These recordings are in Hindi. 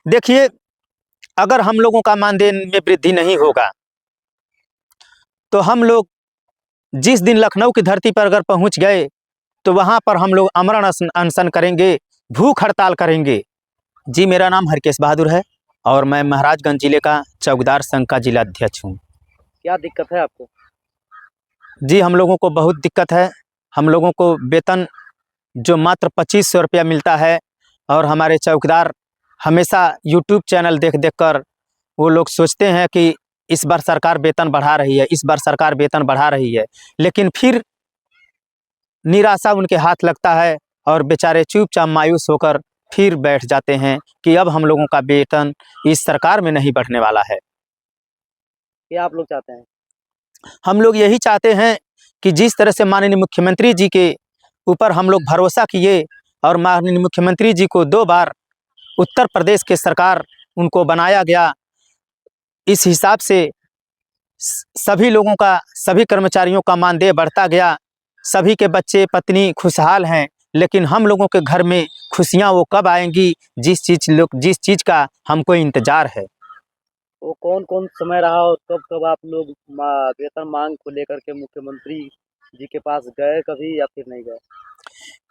देखिए, अगर हम लोगों का मानदेय में वृद्धि नहीं होगा तो हम लोग जिस दिन लखनऊ की धरती पर अगर पहुंच गए तो वहां पर हम लोग अमरण अनशन करेंगे, भूख हड़ताल करेंगे। जी, मेरा नाम हरकेश बहादुर है और मैं महाराजगंज जिले का चौकीदार संघ का जिला अध्यक्ष हूँ। क्या दिक्कत है आपको? जी, हम लोगों को बहुत दिक्कत है। हम लोगों को वेतन जो मात्र 2500 रुपया मिलता है और हमारे चौकीदार हमेशा यूट्यूब चैनल देख देख कर वो लोग सोचते हैं कि इस बार सरकार वेतन बढ़ा रही है, इस बार सरकार वेतन बढ़ा रही है, लेकिन फिर निराशा उनके हाथ लगता है और बेचारे चुपचाप मायूस होकर फिर बैठ जाते हैं कि अब हम लोगों का वेतन इस सरकार में नहीं बढ़ने वाला है। क्या आप लोग चाहते हैं? हम लोग यही चाहते हैं कि जिस तरह से माननीय मुख्यमंत्री जी के ऊपर हम लोग भरोसा किए और माननीय मुख्यमंत्री जी को 2 बार उत्तर प्रदेश के सरकार उनको बनाया गया, इस हिसाब से सभी लोगों का, सभी कर्मचारियों का मानदेय बढ़ता गया, सभी के बच्चे पत्नी खुशहाल हैं। लेकिन हम लोगों के घर में खुशियां वो कब आएंगी जिस चीज़ का हमको इंतजार है। वो कौन-कौन समय रहा और कब-कब आप लोग वेतन मांग को लेकर के मुख्यमंत्री जी के पास गए कभी या फिर नहीं गए?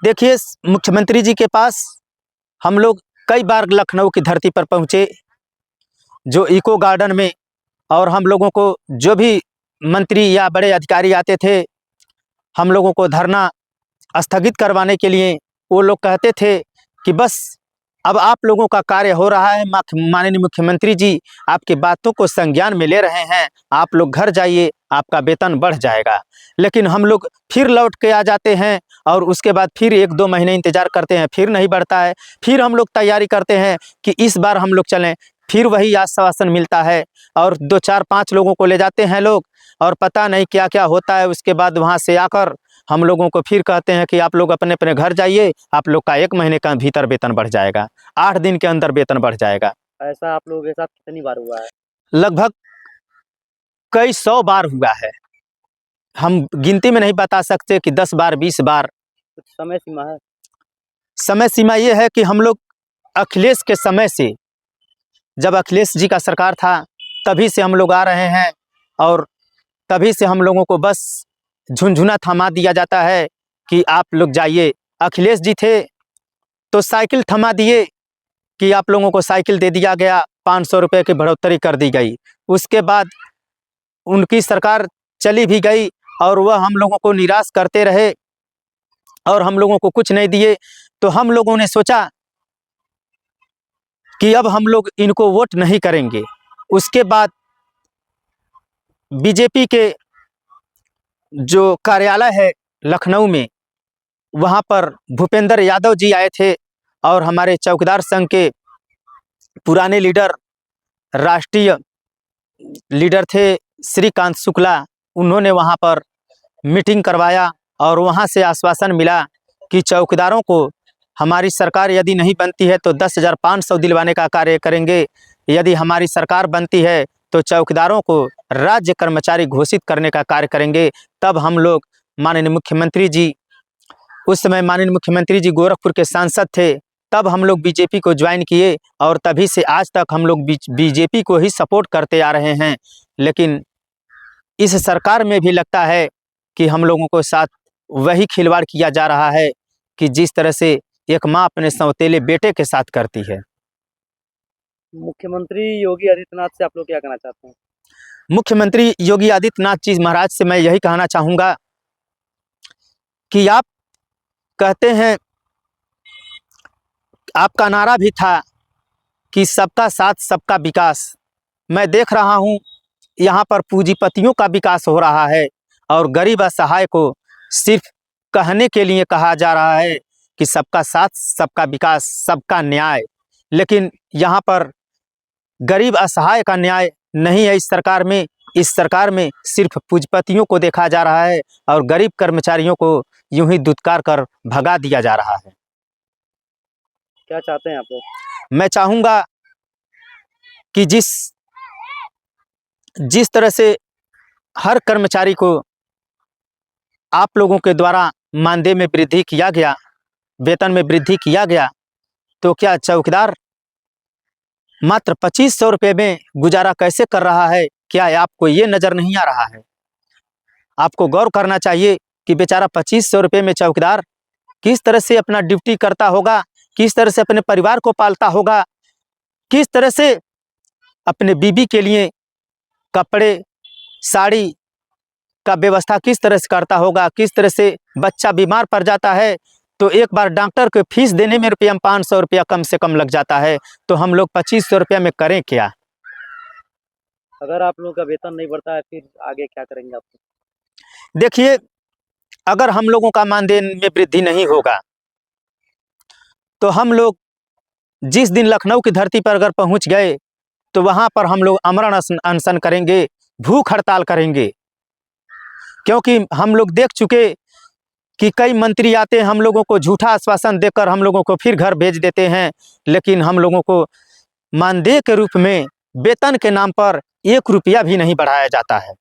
देखिए, मुख्यमंत्री जी के पास हम लोग कई बार लखनऊ की धरती पर पहुँचे, जो इको गार्डन में, और हम लोगों को जो भी मंत्री या बड़े अधिकारी आते थे, हम लोगों को धरना स्थगित करवाने के लिए वो लोग कहते थे कि बस अब आप लोगों का कार्य हो रहा है, माननीय मुख्यमंत्री जी आपकी बातों को संज्ञान में ले रहे हैं, आप लोग घर जाइए, आपका वेतन बढ़ जाएगा। लेकिन हम लोग फिर लौट के आ जाते हैं और उसके बाद फिर 1-2 महीने इंतजार करते हैं, फिर नहीं बढ़ता है। फिर हम लोग तैयारी करते हैं कि इस बार हम लोग चलें, फिर वही आश्वासन मिलता है और 2, 4, 5 लोगों को ले जाते हैं लोग और पता नहीं क्या क्या होता है। उसके बाद वहाँ से आकर हम लोगों को फिर कहते हैं कि आप लोग अपने अपने घर जाइए, आप लोग का 1 महीने का भीतर वेतन बढ़ जाएगा, 8 दिन के अंदर वेतन बढ़ जाएगा। ऐसा आप लोगों के साथ कितनी बार हुआ है? लगभग कई 100 बार हुआ है, हम गिनती में नहीं बता सकते कि 10 बार 20 बार। कुछ समय सीमा है? समय सीमा ये है कि हम लोग अखिलेश के समय से, जब अखिलेश जी का सरकार था तभी से हम लोग आ रहे हैं और तभी से हम लोगों को बस झुनझुना थमा दिया जाता है कि आप लोग जाइए। अखिलेश जी थे तो साइकिल थमा दिए कि आप लोगों को साइकिल दे दिया गया, 500 रुपये की बढ़ोतरी कर दी गई। उसके बाद उनकी सरकार चली भी गई और वह हम लोगों को निराश करते रहे और हम लोगों को कुछ नहीं दिए। तो हम लोगों ने सोचा कि अब हम लोग इनको वोट नहीं करेंगे। उसके बाद बीजेपी के जो कार्यालय है लखनऊ में, वहाँ पर भूपेंद्र यादव जी आए थे और हमारे चौकीदार संघ के पुराने लीडर, राष्ट्रीय लीडर थे श्रीकांत शुक्ला, उन्होंने वहाँ पर मीटिंग करवाया और वहाँ से आश्वासन मिला कि चौकीदारों को हमारी सरकार यदि नहीं बनती है तो 10,500 दिलवाने का कार्य करेंगे, यदि हमारी सरकार बनती है तो चौकीदारों को राज्य कर्मचारी घोषित करने का कार्य करेंगे। तब हम लोग माननीय मुख्यमंत्री जी, उस समय माननीय मुख्यमंत्री जी गोरखपुर के सांसद थे, तब हम लोग बीजेपी को ज्वाइन किए और तभी से आज तक हम लोग बीजेपी को ही सपोर्ट करते आ रहे हैं। लेकिन इस सरकार में भी लगता है कि हम लोगों को साथ वही खिलवाड़ किया जा रहा है कि जिस तरह से एक माँ अपने सौतेले बेटे के साथ करती है। मुख्यमंत्री योगी आदित्यनाथ से आप लोग क्या कहना चाहते हैं? मुख्यमंत्री योगी आदित्यनाथ जी महाराज से मैं यही कहना चाहूँगा कि आप कहते हैं, आपका नारा भी था कि सबका साथ सबका विकास। मैं देख रहा हूँ यहाँ पर पूंजीपतियों का विकास हो रहा है और गरीब असहाय को सिर्फ कहने के लिए कहा जा रहा है कि सबका साथ सबका विकास, सबका न्याय। लेकिन यहाँ पर गरीब असहाय का न्याय नहीं है। इस सरकार में सिर्फ पूंजीपतियों को देखा जा रहा है और गरीब कर्मचारियों को यूं ही दुत्कार कर भगा दिया जा रहा है। क्या चाहते हैं आप लोग? मैं चाहूँगा कि जिस तरह से हर कर्मचारी को आप लोगों के द्वारा मानदेय में वृद्धि किया गया, वेतन में वृद्धि किया गया, तो क्या चौकीदार मात्र 2500 रुपये में गुजारा कैसे कर रहा है, क्या आपको ये नज़र नहीं आ रहा है? आपको गौर करना चाहिए कि बेचारा 2500 रुपये में चौकीदार किस तरह से अपना ड्यूटी करता होगा, किस तरह से अपने परिवार को पालता होगा, किस तरह से अपने बीवी के लिए कपड़े, साड़ी का व्यवस्था किस तरह से करता होगा, किस तरह से बच्चा बीमार पड़ जाता है तो एक बार डॉक्टर को फीस देने में रुपया 500 रुपया कम से कम लग जाता है, तो हम लोग 2500 रुपया में करें क्या? अगर आप लोगों का वेतन नहीं बढ़ता है फिर आगे क्या करेंगे आप? देखिए, अगर हम लोगों का मानदेय में वृद्धि नहीं होगा तो हम लोग जिस दिन लखनऊ की धरती पर अगर पहुंच गए तो वहां पर हम लोग अमरण अनशन करेंगे, भूख हड़ताल करेंगे। क्योंकि हम लोग देख चुके कि कई मंत्री आते हैं, हम लोगों को झूठा आश्वासन देकर हम लोगों को फिर घर भेज देते हैं, लेकिन हम लोगों को मानदेय के रूप में वेतन के नाम पर 1 रुपया भी नहीं बढ़ाया जाता है।